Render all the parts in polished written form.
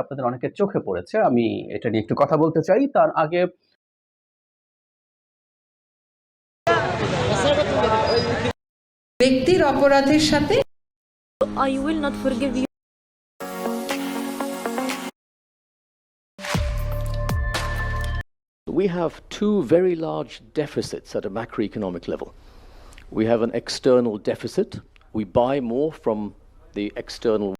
আপনাদের অনেকের চোখে পড়েছে। আমি এটা নিয়ে একটু কথা বলতে চাই। তার আগে ব্যক্তির অপরাধের সাথে I will not forgive you. We have two very large deficits at a macroeconomic level. We have an external deficit. We buy more from the external.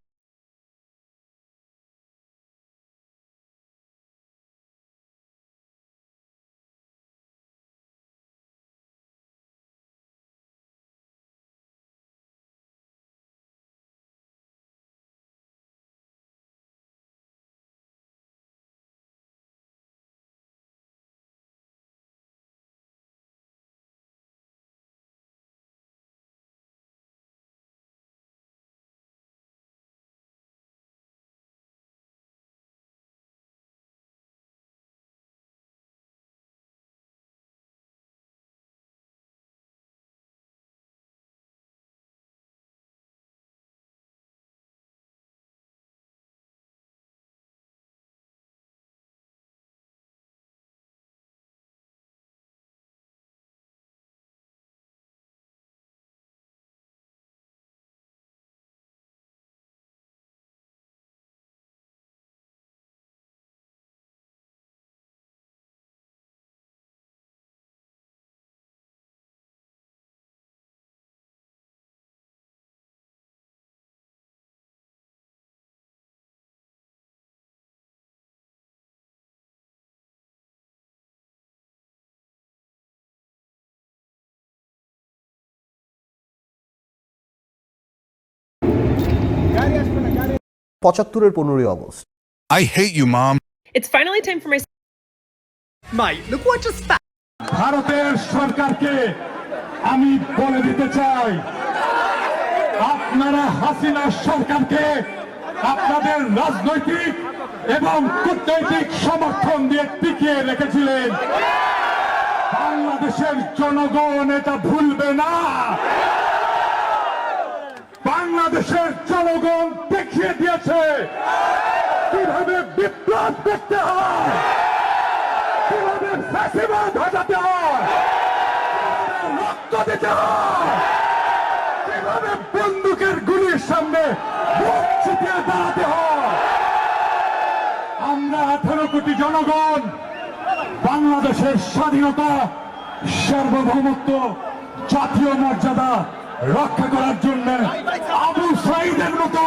পঁচাত্তরের 15ই August. I hate you, Mom. It's finally time for my. Mate, look what just happened. ভারতের সরকারকে আমি বলে দিতে চাই, আপনারা হাসিনা সরকারকে আপনাদের রাজনৈতিক এবং কূটনৈতিক সমর্থন দিয়ে টিকিয়ে রেখেছিলেন। বাংলাদেশের জনগণ এটা ভুলবে না। বাংলাদেশের জনগণ দেখিয়ে দিয়েছে কিভাবে বিপ্লব করতে হয়, কিভাবে ফ্যাসিবাদ হটাতে হয়, কিভাবে রক্ত দিতে হয়, কিভাবে বন্দুকের গুলির সামনে মুখ ছিটিয়ে দাঁড়াতে হয়। আমরা 18 কোটি জনগণ বাংলাদেশের স্বাধীনতা, সার্বভৌমত্ব, জাতীয় মর্যাদা রক্ষা করার জন্য আবু সাঈদের মতো